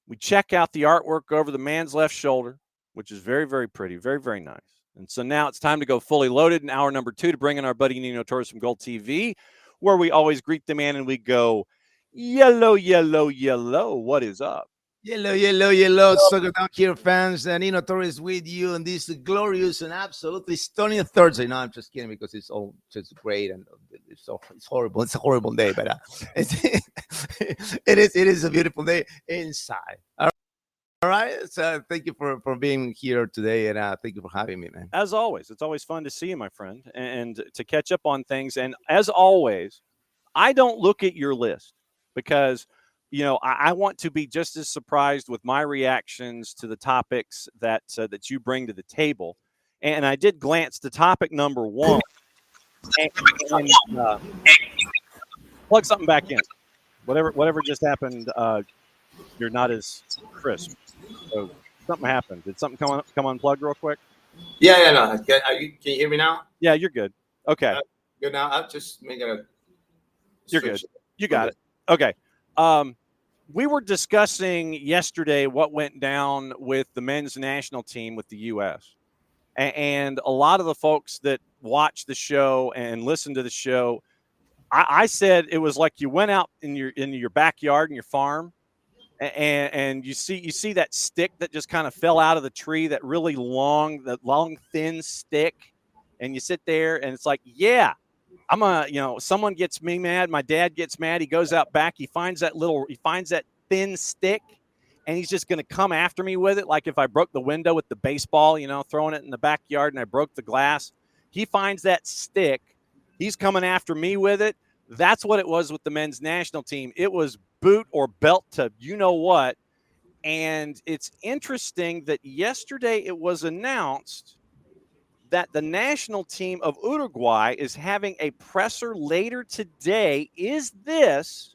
We check out the artwork over the man's left shoulder, which is very, very pretty, very, very nice. And so now it's time to go fully loaded in hour number 2 to bring in our buddy Nino Torres from GOLTV, where we always greet the man and we go, yellow, yellow, yellow. What is up? Yellow, yellow, yellow. Soccer Down here, fans. Nino Torres with you on this glorious and absolutely stunning Thursday. No, I'm just kidding because it's all just great and it's horrible. It's a horrible day, but it is a beautiful day inside. All right. So thank you for being here today, and thank you for having me, man. As always, it's always fun to see you, my friend, and to catch up on things. And as always, I don't look at your list because – I want to be just as surprised with my reactions to the topics that you bring to the table. And I did glance to topic number 1 and plug something back in. Whatever just happened, you're not as crisp. So something happened. Did something come unplugged real quick? Yeah, no. Can you hear me now? Yeah, you're good. Okay. Good now. I'll just make it. You're good. You got it. Okay. We were discussing yesterday what went down with the men's national team with the U.S. And a lot of the folks that watch the show and listen to the show, I said it was like you went out in your backyard in your farm, and you see that stick that just kind of fell out of the tree, that really long, thin stick, and you sit there and it's like, yeah. Someone gets me mad. My dad gets mad. He goes out back. He finds that thin stick, and he's just going to come after me with it. Like if I broke the window with the baseball, throwing it in the backyard and I broke the glass. He finds that stick. He's coming after me with it. That's what it was with the men's national team. It was boot or belt to you-know-what. And it's interesting that yesterday it was announced that the national team of Uruguay is having a presser later today. Is this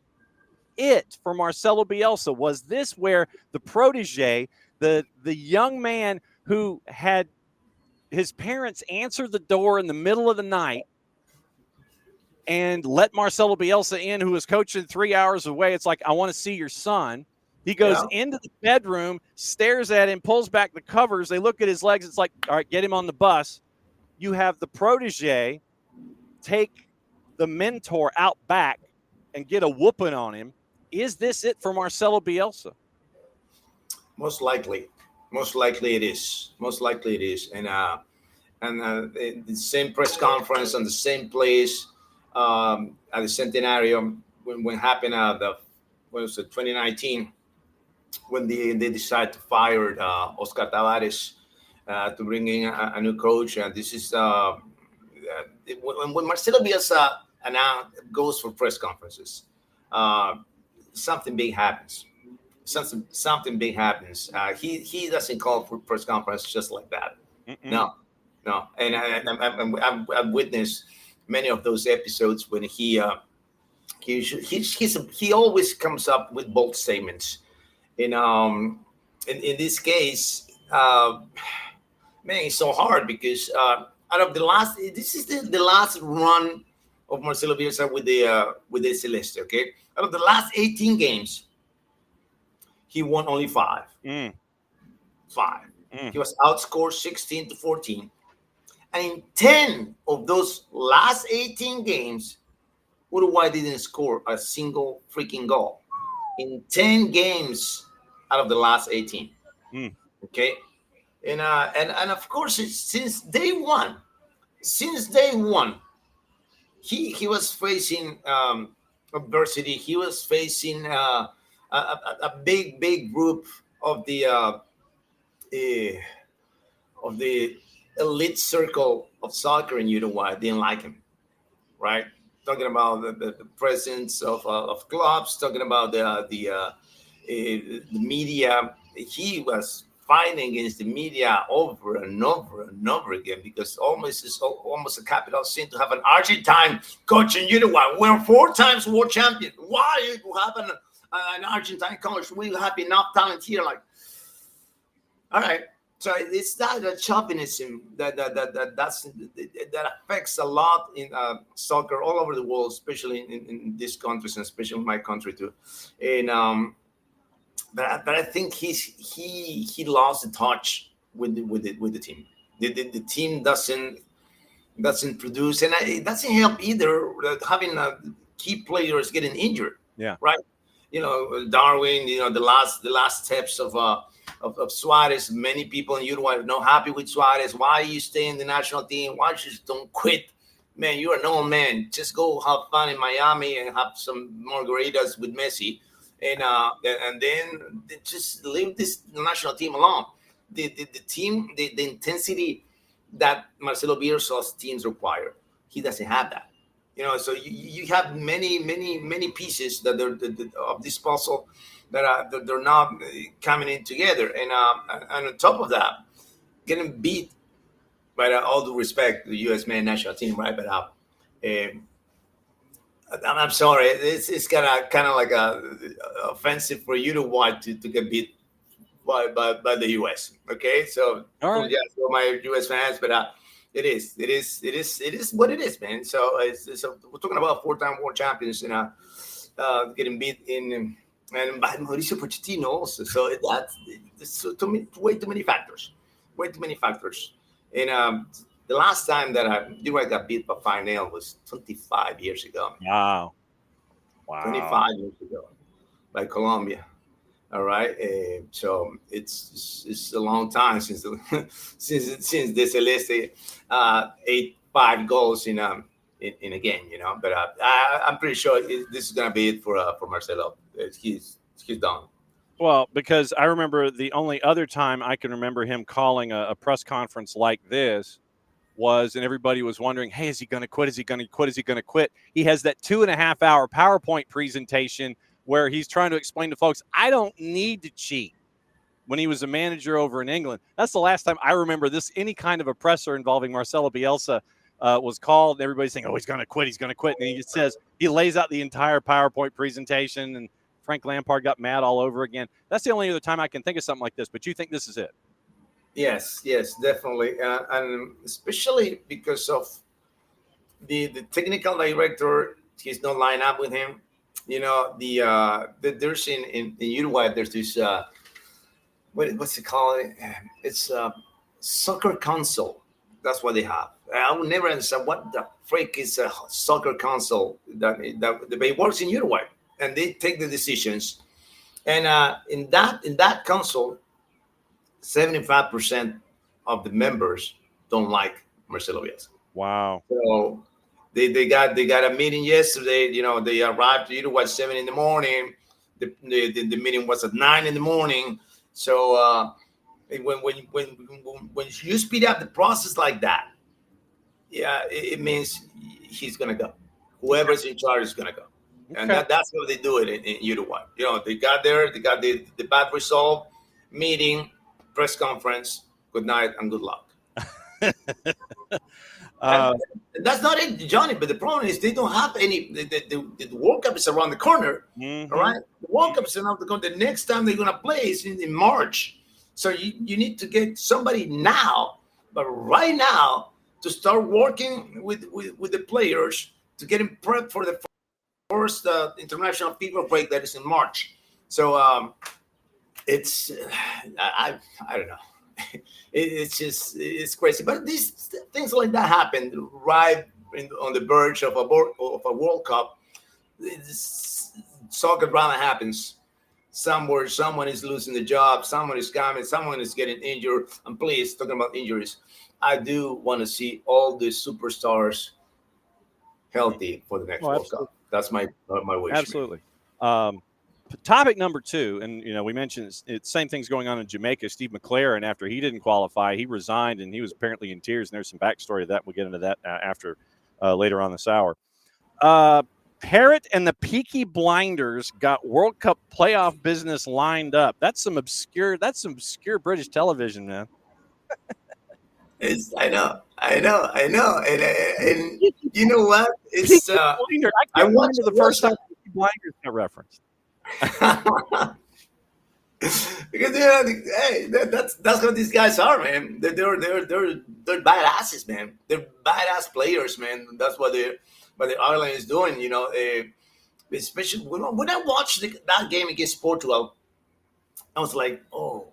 it for Marcelo Bielsa? Was this where the protege, the young man who had his parents answer the door in the middle of the night and let Marcelo Bielsa in, who was coaching 3 hours away? It's like, I want to see your son. He goes into the bedroom, stares at him, pulls back the covers. They look at his legs. It's like, all right, get him on the bus. You have the protege take the mentor out back and get a whooping on him. Is this it for Marcelo Bielsa? Most likely it is. And the same press conference on the same place at the Centenario when happened when was it 2019, when they decided to fire Oscar Tavares to bring in a new coach. And this is when Marcelo Bielsa goes for press conferences, something big happens. Something big happens. He doesn't call for press conference just like that. Mm-mm. No. And I've witnessed many of those episodes when he always comes up with bold statements. In this case, man, it's so hard because out of this is the last run of Marcelo Bielsa with the Celeste. Okay, out of the last 18 games, he won only 5. 5. He was outscored 16-14, and in 10 of those last 18 games, Uruguay didn't score a single freaking goal. In 10 games out of the last 18. Okay. And of course, since day one, he was facing adversity. He was facing a big group of the elite circle of soccer in Uruguay. Didn't like him, right? Talking about the presence of clubs, talking about the media. He was fighting against the media over and over again because it's almost a capital sin to have an Argentine coach in Uruguay. We're 4 times world champion. Why you have an Argentine coach? We have enough talent here. Like, all right. So it's that chauvinism that affects a lot in soccer all over the world, especially in these countries and especially in my country too. And but I think he lost the touch with the team. The team doesn't produce, and it doesn't help either having key players getting injured. Yeah. Right. Darwin. The last steps of Suarez. Many people in Uruguay are not happy with Suarez. Why you stay in the national team? Why you just don't quit? Man, you're an old man. Just go have fun in Miami and have some margaritas with Messi, and then just leave this national team alone. The team, the intensity that Marcelo Bielsa's teams require, he doesn't have that. So you have many pieces that of this puzzle that they're not coming in together, and on top of that, getting beat by all due respect, the U.S. men's national team, right? But I'm sorry, it's kind of like offensive for you to want to get beat by the U.S. Okay, so all right, yeah, for my U.S. fans, but it is what it is, man. So we're talking about four-time world champions and getting beat in and by Mauricio Pochettino also. So that's way too many factors, And the last time that Uruguay got beat by 5-0 was 25 years ago. Wow. 25 years ago by Colombia. All right, so it's a long time since since the Celeste 8-5 goals in a game, But I'm pretty sure this is gonna be it for Marcelo. He's done. Well, because I remember the only other time I can remember him calling a press conference like this was, and everybody was wondering, hey, is he going to quit? Is he going to quit? Is he going to quit? He has that 2.5-hour PowerPoint presentation where he's trying to explain to folks, I don't need to cheat, when he was a manager over in England. That's the last time I remember any kind of a presser involving Marcelo Bielsa was called. And everybody's saying, oh, he's going to quit. He's going to quit. And he just says, he lays out the entire PowerPoint presentation, and Frank Lampard got mad all over again. That's the only other time I can think of something like this. But you think this is it? Yes, definitely. And especially because of the technical director, he's not lined up with him. There's in Uruguay, there's this what's it called? It's soccer council. That's what they have. I will never understand what the freak is a soccer council that it works in Uruguay, and they take the decisions. And in that council, 75% of the members don't like Marcelo Bielsa. Wow. So they got a meeting yesterday. They arrived to Uruguay at 7 in the morning. The meeting was at 9 in the morning. So when you speed up the process like that, yeah, it means he's gonna go. Whoever's in charge is gonna go, okay. And that's how they do it in Uruguay. They got there, they got the bad result, meeting, press conference, good night and good luck. And that's not it, Johnny. But the problem is they don't have any. The World Cup is around the corner. Mm-hmm. All right, the World Cup is around the corner. The next time they're gonna play is in March. So you need to get somebody now, but right now, to start working with the players to get them prepped for the first international FIFA break that is in March. So it's I don't know. It's crazy, but these things like that happen right on the verge of a World Cup. Soccer drama happens somewhere. Someone is losing the job. Someone is coming. Someone is getting injured. And please, talking about injuries, I do want to see all the superstars healthy for the next World Cup. That's my wish. Absolutely. Topic number 2, and we mentioned it's same things going on in Jamaica. Steve McLaren, after he didn't qualify, he resigned, and he was apparently in tears. And there's some backstory to that. We'll get into that after later on this hour. Parrot and the Peaky Blinders got World Cup playoff business lined up. That's some obscure British television, man. I know, and you know what? It's I remember the first time Peaky Blinders got referenced. Because hey, that's what these guys are, man. They're badasses, man. They're badass players, man. That's what Ireland is doing, especially when I watched that game against Portugal. I was like, oh,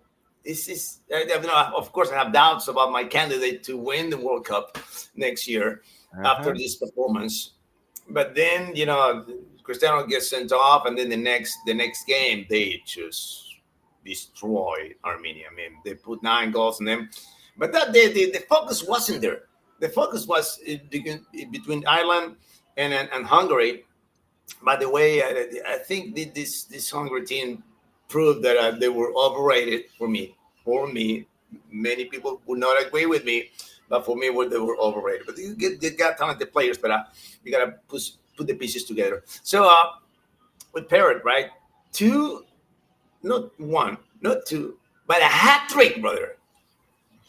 this is. Of course, I have doubts about my candidate to win the World Cup next year after this performance. But then, Cristiano gets sent off, and then the next game they just destroy Armenia. I mean, they put 9 goals on them, but that the focus wasn't there. The focus was between Ireland and Hungary. By the way, I think this Hungary team proved that they were overrated for me. Many people would not agree with me, but for me, they were overrated. But they got talented players, but you gotta put the pieces together. So we paired right 2, not 1, not 2, but a hat trick, brother.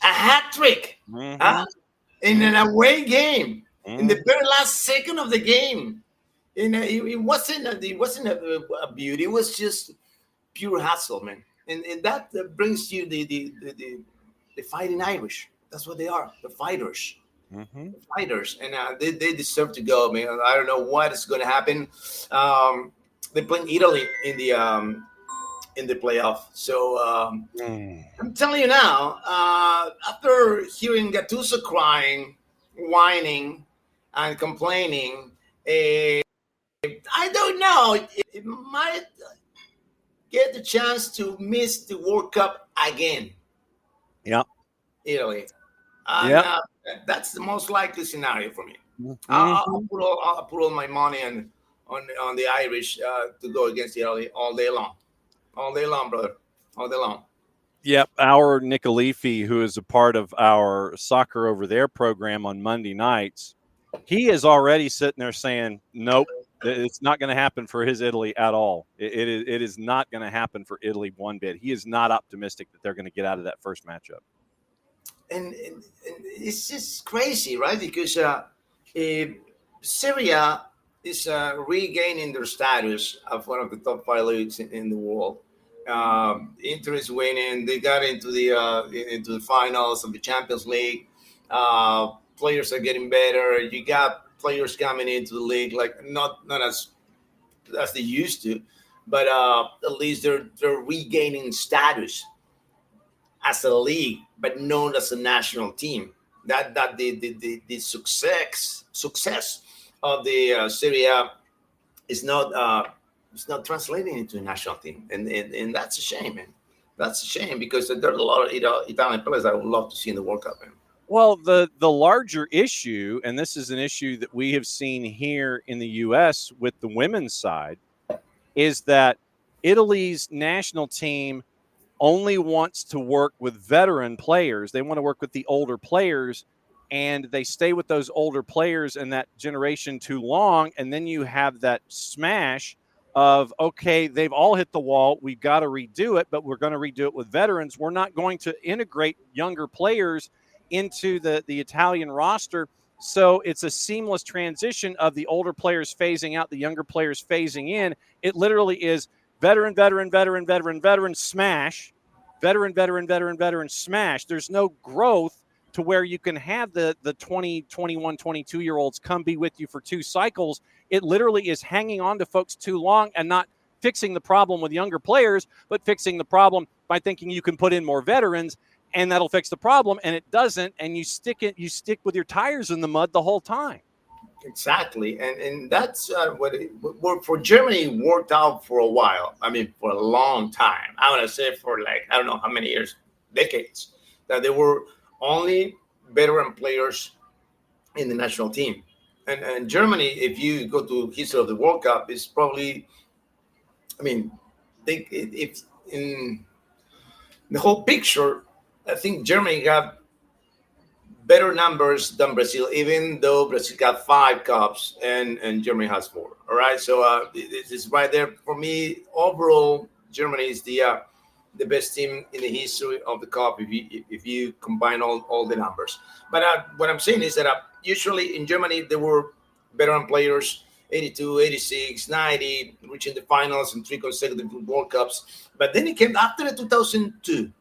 A hat trick in an away game in the very last second of the game. It wasn't a beauty. It was just pure hustle, man. And that brings you the fighting Irish. That's what they are, the fighters. The fighters, and they deserve to go, man. I don't know what is going to happen. They're playing Italy in the playoff. So I'm telling you now, after hearing Gattuso crying, whining, and complaining, I don't know. It might get the chance to miss the World Cup again. Yeah, Italy. That's the most likely scenario for me. I'll put all my money on the Irish to go against Italy all day long, brother, all day long. Yep, our Nick Alifi, who is a part of our Soccer Over There program on Monday nights, he is already sitting there saying, nope, it's not going to happen for his Italy at all. It is not going to happen for Italy one bit. He is not optimistic that they're going to get out of that first matchup. And it's just crazy, right? Because Syria is regaining their status of one of the top 5 leagues in the world. Inter is winning. They got into the finals of the Champions League. Players are getting better. You got players coming into the league, like not as they used to, but at least they're regaining status as a league, but known as a national team. That the success of the Syria is not translating into a national team, and that's a shame, man. That's a shame because there's a lot of Italian players I would love to see in the World Cup, man. Well, the larger issue, and this is an issue that we have seen here in the U.S. with the women's side, is that Italy's national team only wants to work with veteran players. They want to work with the older players, and they stay with those older players and that generation too long, and then you have that smash of, okay, they've all hit the wall. We've got to redo it, but we're going to redo it with veterans. We're not going to integrate younger players into the Italian roster. So it's a seamless transition of the older players phasing out, the younger players phasing in. It literally is veteran, smash, veteran, smash. There's no growth to where you can have the 20, 21, 22-year-olds come be with you for 2 cycles. It literally is hanging on to folks too long and not fixing the problem with younger players, but fixing the problem by thinking you can put in more veterans and that'll fix the problem, and it doesn't, and you stick with your tires in the mud the whole time. Exactly, and that's what for Germany worked out for a while. I mean, for a long time. I want to say for like I don't know how many years, decades, that there were only veteran players in the national team. And Germany, if you go to history of the World Cup, is probably, I mean, if in the whole picture, I think Germany got better numbers than Brazil, even though Brazil got 5 cups and Germany has 4. All right, so this is right there for me. Overall, Germany is the best team in the history of the cup if you combine all the numbers. But what I'm saying is that usually in Germany there were veteran players, 82, 86, 90, reaching the finals in 3 consecutive World Cups. But then it came after the 2002.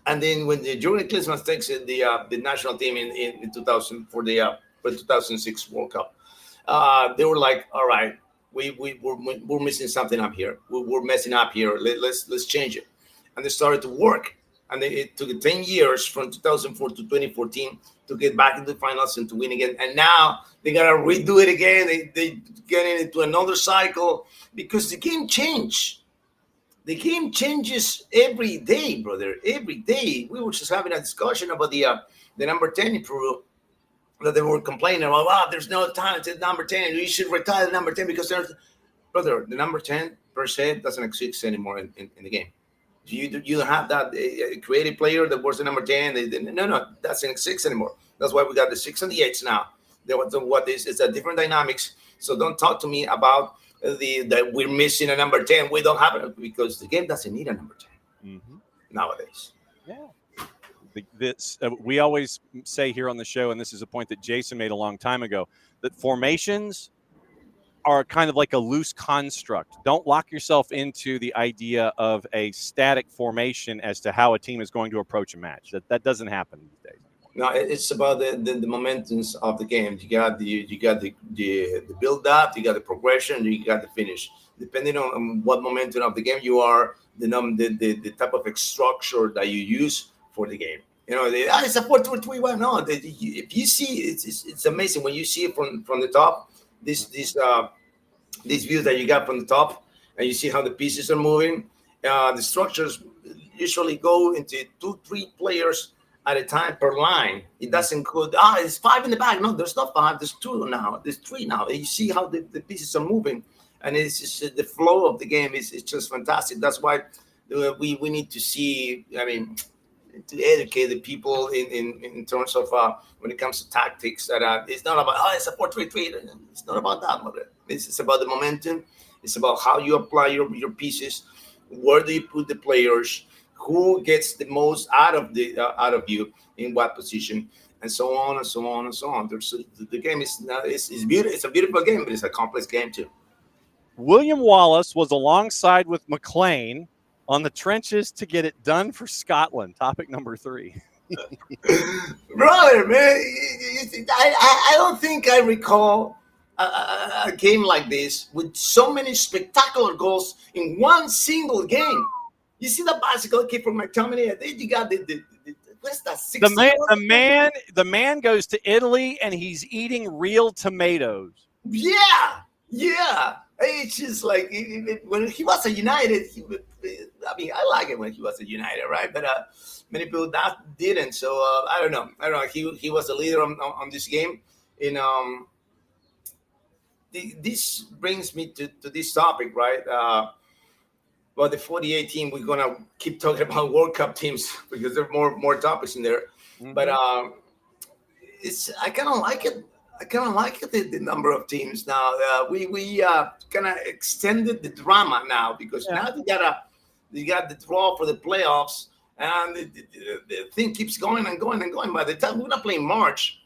And then when the Jurgen Klinsmann takes the national team in 2000 for the 2006 World Cup, they were like, all right, we're missing something up here. We're messing up here. Let's change it. And they started to work. And it took 10 years from 2004 to 2014 to get back into the finals and to win again. And now they got to redo it again. They get into another cycle because the game changed. The game changes every day, brother. Every day. We were just having a discussion about the number 10 in Peru that they were complaining about. Wow, there's no talented number 10. You should retire the number 10 because brother, the number 10 per se doesn't exist anymore in the game. You don't have that creative player that was the number 10. No, that doesn't exist anymore. That's why we got the 6 and the 8s now. It's a different dynamics. So don't talk to me about that we're missing a number 10. We don't have it because the game doesn't need a number 10 nowadays. Yeah. We always say here on the show, and this is a point that Jason made a long time ago, that formations are kind of like a loose construct. Don't lock yourself into the idea of a static formation as to how a team is going to approach a match. That doesn't happen these days. No, it's about the momentums of the game. You got the build up, you got the progression, you got the finish. Depending on what momentum of the game you are, the type of structure that you use for the game. You know, it's a 4-2-3-1. No, if you see, it's amazing when you see it from the top. This view that you got from the top, and you see how the pieces are moving. The structures usually go into 2-3 players at a time per line. It doesn't go, it's 5 in the back. No, there's not 5. There's 2 now. There's 3 now. And you see how the pieces are moving, and it's just the flow of the game is just fantastic. That's why we need to see. I mean, to educate the people in terms of when it comes to tactics. That it's not about it's a 4-3-3. It's not about that, brother. It's about the momentum. It's about how you apply your pieces. Where do you put the players? Who gets the most out of you in what position, and so on and so on and so on. The game is beautiful. It's a beautiful game, but it's a complex game too. William Wallace was alongside with McLean on the trenches to get it done for Scotland. Topic number 3. Brother, man, I don't think I recall a game like this with so many spectacular goals in one single game. You see the bicycle kick from McTominay, and then you got what's that? The man goes to Italy and he's eating real tomatoes. Yeah. It's just like when he was at United. I like it when he was at United, right? But many people that didn't. So I don't know. He was a leader on this game. And this brings me to this topic, right? Well, the 48 team, we're gonna keep talking about World Cup teams because there are more topics in there. Mm-hmm. But I kind of like it. I kind of like the number of teams now. We kind of extended the drama now because now you got the draw for the playoffs, and the thing keeps going and going and going. By the time we're gonna play in March,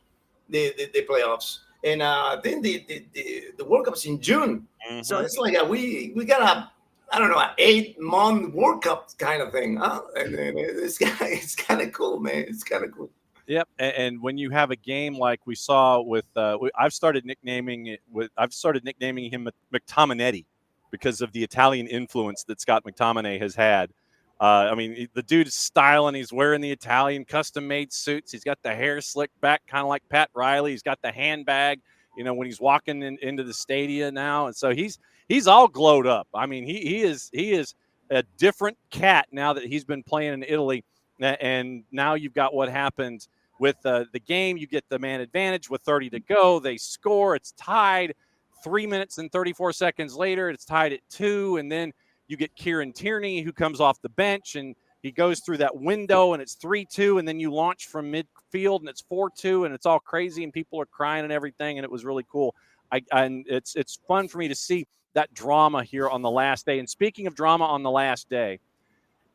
the playoffs, and then the World Cup's in June. Mm-hmm. So it's like we got a 8-month World Cup kind of thing, huh? And it's kind of cool, man. It's kind of cool. Yep, and when you have a game like we saw with, I've started nicknaming him McTominay because of the Italian influence that Scott McTominay has had. The dude's styling. He's wearing the Italian custom-made suits. He's got the hair slicked back, kind of like Pat Riley. He's got the handbag, when he's walking into the stadium now, and so he's all glowed up. I mean, he is a different cat now that he's been playing in Italy, and now you've got what happened with the game. You get the man advantage with 30 to go. They score. It's tied. 3 minutes and 34 seconds later, it's tied at 2, and then you get Kieran Tierney who comes off the bench, and he goes through that window, and it's 3-2, and then you launch from midfield, and it's 4-2, and it's all crazy, and people are crying and everything, and it was really cool. And it's fun for me to see that drama here on the last day. And speaking of drama on the last day,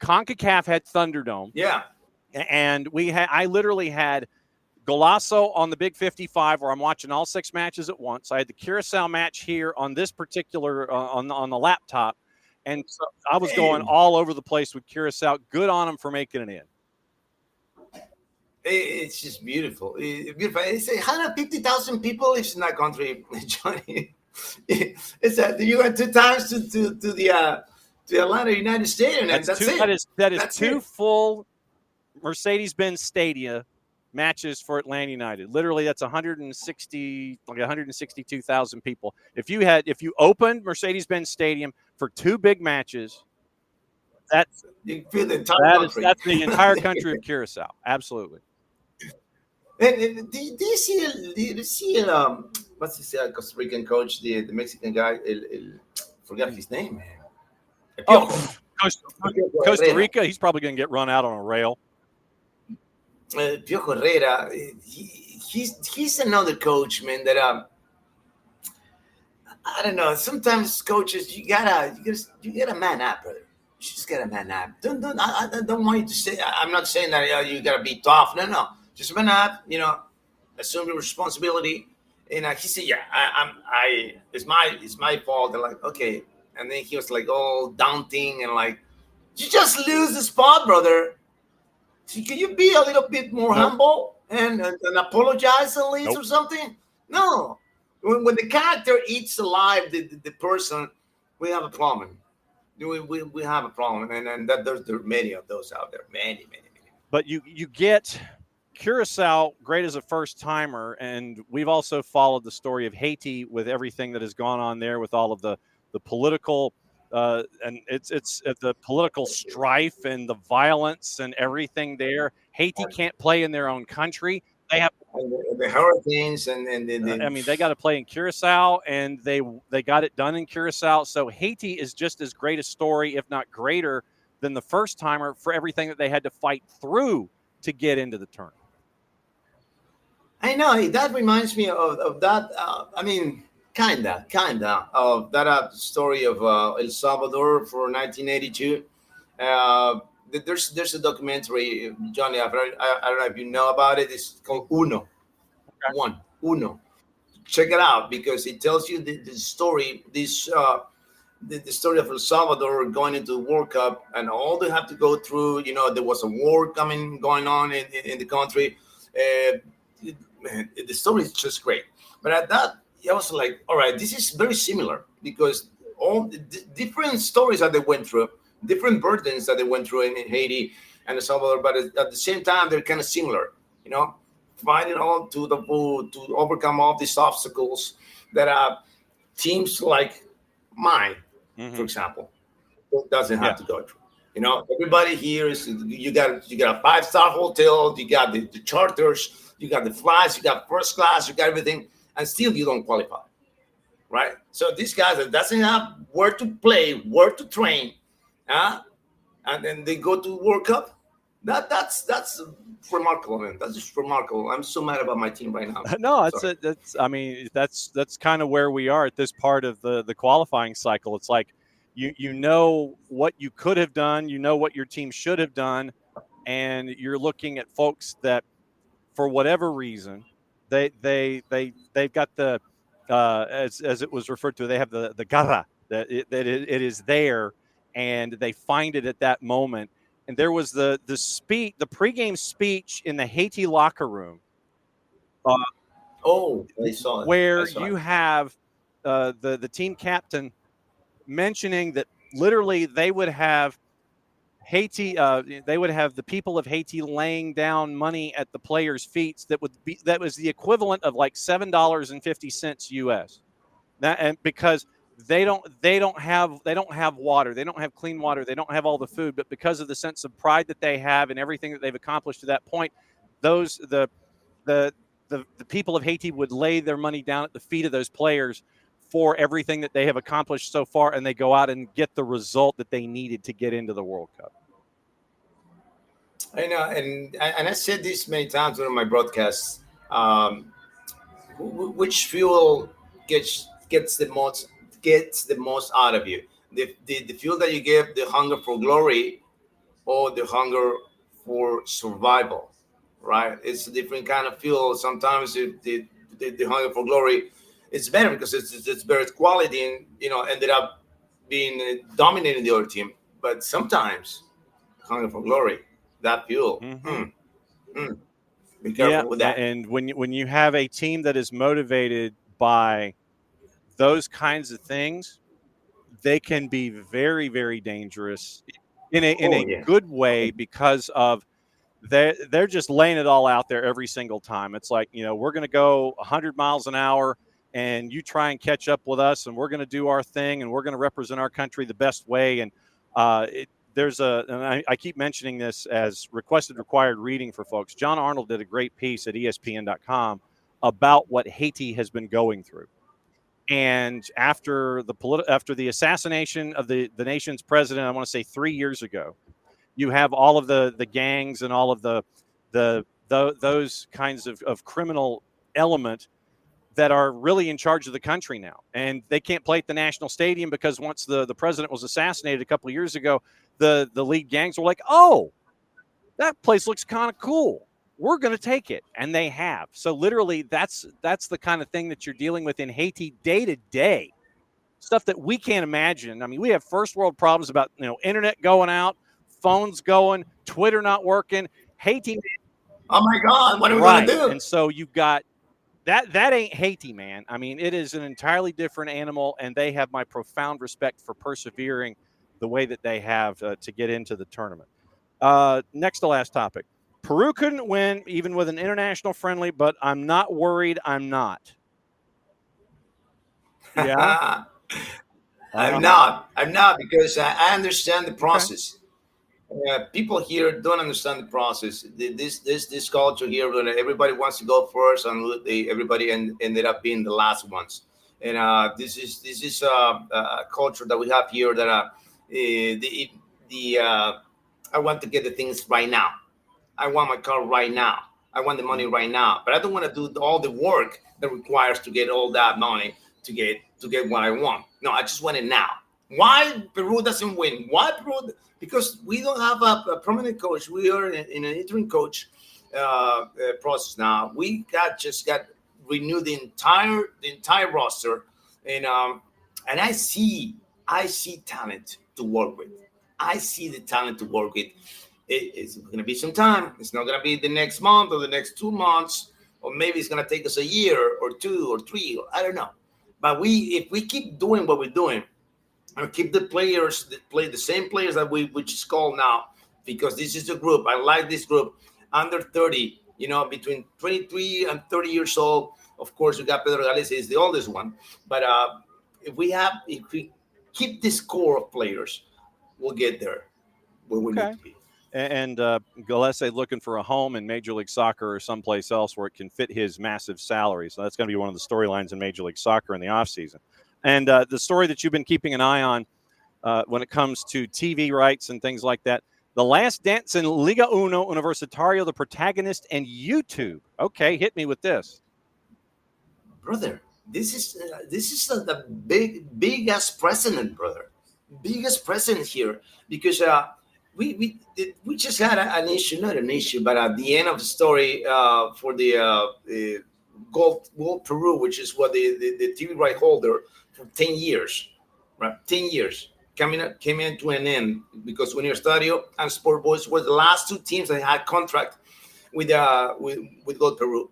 CONCACAF had Thunderdome. Yeah. And I literally had Golasso on the Big 55 where I'm watching all 6 matches at once. I had the Curacao match here on this particular on the laptop. And so I was going all over the place with Curacao. Good on them for making it in. It's just beautiful. It's beautiful. It's 150,000 people live in that country, Johnny. It's that you went 2 times to the Atlanta United Stadium, and that's it. That is two full Mercedes-Benz Stadium matches for Atlanta United. Literally, that's 162,000 people. If you opened Mercedes-Benz Stadium for two big matches, that's you feel the entire country. That's the entire country of Curacao. Absolutely. And do you see what's this Costa Rican coach, the Mexican guy? Forgot his name, man. Costa Rica. He's probably going to get run out on a rail. Piojo Herrera, he's another coach, man. That I don't know. Sometimes coaches, you gotta man up, brother. You just gotta man up. I don't want you to say. I'm not saying that you gotta be tough. No. Just man up. Assume your responsibility. And he said, "Yeah, it's my fault." They're like, "Okay," and then he was like all daunting and like, "You just lose the spot, brother. So can you be a little bit more humble and apologize at least or something?" No. When the character eats alive the person, we have a problem. We have a problem, and that there are many of those out there, many. But you get Curacao great as a first timer, and we've also followed the story of Haiti with everything that has gone on there with all of the political. And it's the political strife and the violence and everything there. Haiti can't play in their own country. They have the hurricanes and I mean, they got to play in Curacao, and they got it done in Curacao. So Haiti is just as great a story, if not greater, than the first timer for everything that they had to fight through to get into the tournament. I know that reminds me of that. I mean. Kinda of that story of El Salvador for 1982. There's a documentary, Johnny. I don't know if you know about it. It's called Uno. Uno. Check it out because it tells you the story. The story of El Salvador going into the World Cup and all they have to go through. There was a war going on in the country. The story is just great. But at that. I was like, all right, this is very similar because all the different stories that they went through, different burdens that they went through in Haiti and El Salvador, but at the same time, they're kind of similar, fighting all to overcome all these obstacles that teams like mine, for example, doesn't have to go through. Everybody here is you got a 5-star hotel, you got the charters, you got the flights, you got first class, you got everything. And still you don't qualify, right? So these guys that doesn't have where to play, where to train, and then they go to World Cup. That's remarkable, man. That's just remarkable. I'm so mad about my team right now. No, that's kind of where we are at this part of the qualifying cycle. It's like you know what you could have done, you know what your team should have done, and you're looking at folks that, for whatever reason. They've got the as it was referred to. They have the garra that it is there, and they find it at that moment. And there was the pregame speech in the Haiti locker room. I saw it. Where you have the team captain mentioning that literally they would have Haiti, they would have the people of Haiti laying down money at the players' feet that was the equivalent of like $7.50 US. And because they don't have water, they don't have clean water, they don't have all the food, but because of the sense of pride that they have and everything that they've accomplished to that point, the people of Haiti would lay their money down at the feet of those players for everything that they have accomplished so far, and they go out and get the result that they needed to get into the World Cup. I know, and I said this many times during my broadcasts. Which fuel gets the most out of you? The fuel that you give, the hunger for glory, or the hunger for survival, right? It's a different kind of fuel. Sometimes the hunger for glory, it's better because it's better quality and ended up being dominating the other team. But sometimes hunger for glory, that fuel. Be careful with that. And when you have a team that is motivated by those kinds of things, they can be very, very dangerous in a good way because of they're just laying it all out there every single time. It's like, we're going to go 100 miles an hour and you try and catch up with us, and we're going to do our thing, and we're going to represent our country the best way. And I keep mentioning this as required reading for folks. John Arnold did a great piece at ESPN.com about what Haiti has been going through. And after the assassination of the nation's president, I want to say 3 years ago, you have all of the gangs and all of those kinds of criminal element that are really in charge of the country now. And they can't play at the national stadium because once the president was assassinated a couple of years ago, the lead gangs were like, oh, that place looks kind of cool. We're going to take it. And they have. So literally that's the kind of thing that you're dealing with in Haiti day to day. Stuff that we can't imagine. I mean, we have first world problems about, internet going out, phones going, Twitter not working, Haiti. Oh my God, what are we going to do? And so you've got that ain't Haiti, man. I mean, it is an entirely different animal, and they have my profound respect for persevering the way that they have to get into the tournament. Next to last topic. Peru couldn't win even with an international friendly, but I'm not worried. I'm not. Yeah. I'm not because I understand the process. People here don't understand the process. This culture here, where everybody wants to go first, and everybody ended up being the last ones. And this is a culture that we have here that I want to get the things right now. I want my car right now. I want the money right now. But I don't want to do all the work that requires to get all that money to get what I want. No, I just want it now. Why Peru doesn't win? Why Peru? Because we don't have a permanent coach. We are in an interim coach process now. We just got renewed the entire roster, and I see talent to work with. I see the talent to work with. It's going to be some time. It's not going to be the next month or the next 2 months, or maybe it's going to take us a year or 2 or 3. I don't know. But if we keep doing what we're doing, and keep the players that play the same players that we just call now, because this is the group. I like this group. Under 30, between 23 and 30 years old. Of course, we got Pedro Gales is the oldest one. But if we keep this core of players, we'll get there where we need to be. And Gillespie looking for a home in Major League Soccer or someplace else where it can fit his massive salary. So that's going to be one of the storylines in Major League Soccer in the offseason. And the story that you've been keeping an eye on when it comes to TV rights and things like that, The Last Dance in Liga Uno Universitario, the protagonist, and YouTube. Okay, hit me with this. Brother, this is the biggest precedent, brother. Biggest precedent here, because we just had an issue, not an issue, but at the end of the story for the Gold Peru, which is what the TV right holder for 10 years, right? 10 years came into an end because Universitario and Sport Boys were the last two teams that had contract with Gold Peru,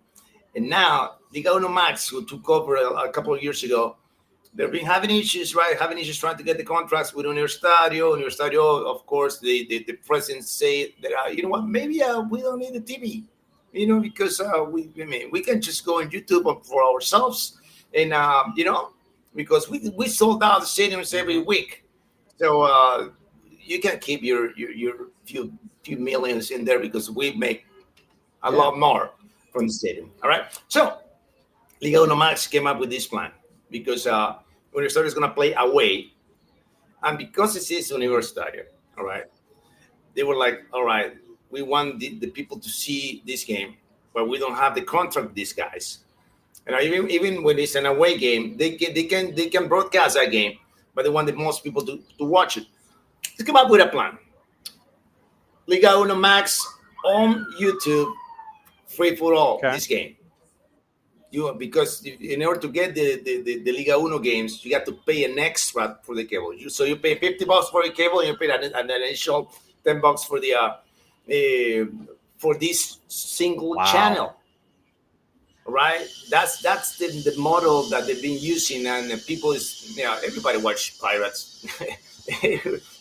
and now Liga Uno Max, who took over a couple of years ago, they've been having issues, right? Having issues trying to get the contracts with Universitario. Universitario, of course, the president say that you know what, maybe we don't need the TV, because we can just go on YouTube for ourselves, and because we sold out the stadiums every week, so you can keep your few millions in there because we make a lot more from the stadium. All right, so Liga Uno Max came up with this plan because Universitario is going to play away, and because it is Universitario, all right, they were like, all right, we want the people to see this game, but we don't have the contract with these guys. And even when it's an away game, they can broadcast that game, but they want the most people to watch it. Let's come up with a plan. Liga Uno Max on YouTube, free for all, this game. Because in order to get the Liga Uno games, you got to pay an extra for the cable. So you pay $50 for the cable, and you pay an additional $10 for the for this single channel. right? That's the model that they've been using, and people is, everybody watch pirates.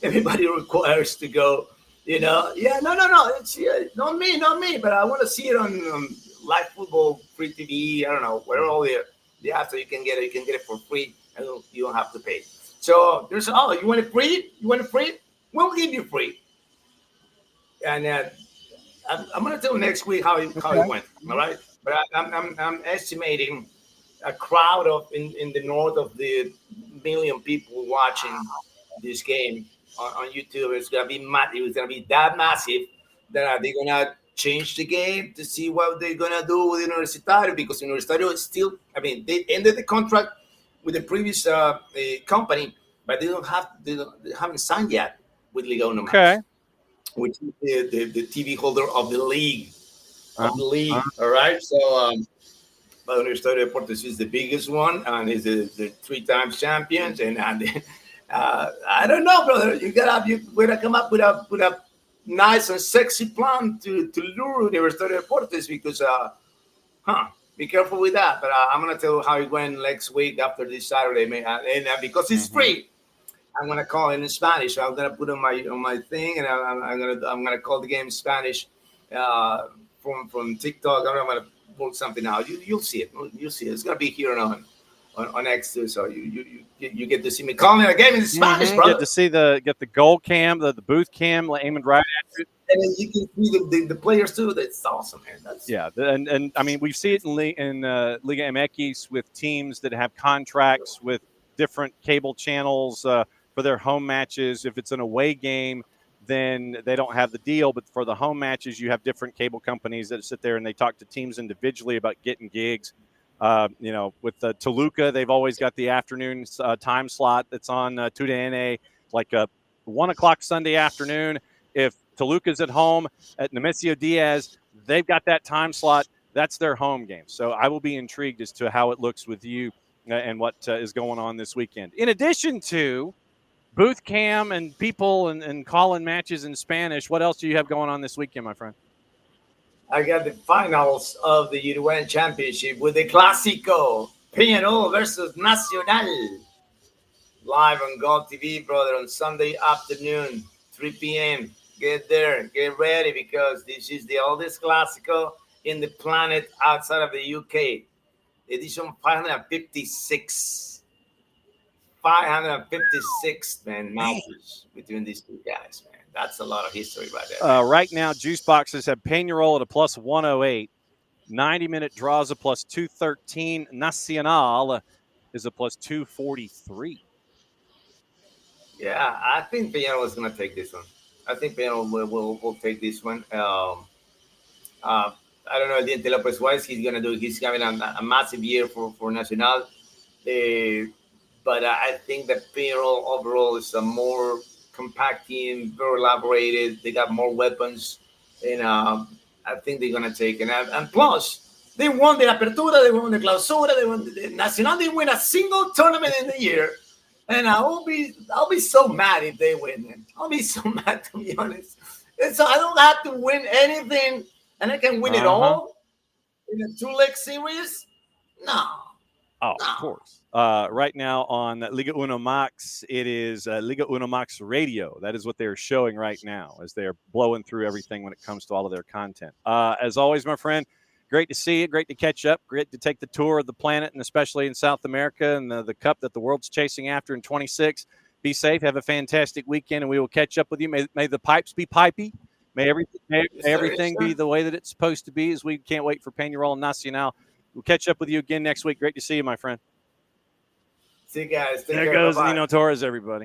Everybody requires to go. Yeah, no, it's not me, but I want to see it on live football, free TV. I don't know, whatever all the after you can get it, for free, and you don't have to pay. So there's you want it free? You want it free? We'll give you free, and I'm going to tell you next week how it went. All right, but I'm estimating a crowd of in the north of the million people watching this game on YouTube. It's gonna be It's gonna be that massive that they're gonna change the game to see what they're gonna do with Universitario, because Universitario is still. I mean, they ended the contract with the previous company, but they haven't signed yet with Liga Uno Max. Okay. Which is the TV holder of the league. All right. So, Universitario Deportes is the biggest one, and is the 3 times champions. And I don't know, brother. You gotta come up with a nice and sexy plan to lure Universitario Deportes, because be careful with that. But I'm gonna tell you how it went next week after this Saturday, man. And because it's free, I'm gonna call it in Spanish. So I'm gonna put on my thing, and I'm gonna call the game in Spanish from TikTok. I'm gonna work something out. You'll see it. You'll see it. It's gonna be here on X too. So you get to see me calling a game in Spanish, brother. Get to see get the goal cam, the booth cam, aiming right at you. And then you can see the players too. That's awesome, man. And I mean, we see it in Liga MX with teams that have contracts with different cable channels for their home matches. If it's an away game, then they don't have the deal. But for the home matches, you have different cable companies that sit there and they talk to teams individually about getting gigs. With Toluca, they've always got the afternoon time slot that's on TUDN, like a 1 o'clock Sunday afternoon. If Toluca's at home at Nemesio Diaz, they've got that time slot. That's their home game. So I will be intrigued as to how it looks with you and what is going on this weekend. In addition to booth cam and people and calling matches in Spanish, what else do you have going on this weekend, my friend? I got the finals of the UN Championship with the Clásico, Peñarol versus Nacional. Live on GOLTV, brother, on Sunday afternoon, 3 p.m. Get there, get ready, because this is the oldest Clásico in the planet outside of the UK. Edition 556. 556, man, matches between these two guys, man. That's a lot of history right there. Right now, juice boxes have Peñarol at a plus 108. 90-minute draws a plus 213. Nacional is a plus 243. Yeah, I think Peñarol is going to take this one. I think Peñarol will take this one. I don't know, Diente Lopez, what is he's going to do? He's having a massive year for Nacional. But I think that Peñarol overall is a more compact team, very elaborated. They got more weapons, and I think they're gonna take it. And plus, they won the Apertura, they won the Clausura, they won the Nacional. They win a single tournament in the year, and I'll be so mad if they win. I'll be so mad, to be honest. And so I don't have to win anything, and I can win it all in a 2-leg series. No. Oh, of course. Right now on Liga Uno Max, it is Liga Uno Max Radio. That is what they're showing right now as they're blowing through everything when it comes to all of their content. As always, my friend, great to see you. Great to catch up. Great to take the tour of the planet, and especially in South America and the cup that the world's chasing after in 26. Be safe. Have a fantastic weekend, and we will catch up with you. May the pipes be pipey. May everything be the way that it's supposed to be, as we can't wait for Peñarol and Nacional. We'll catch up with you again next week. Great to see you, my friend. See you guys. There goes Nino Torres, everybody.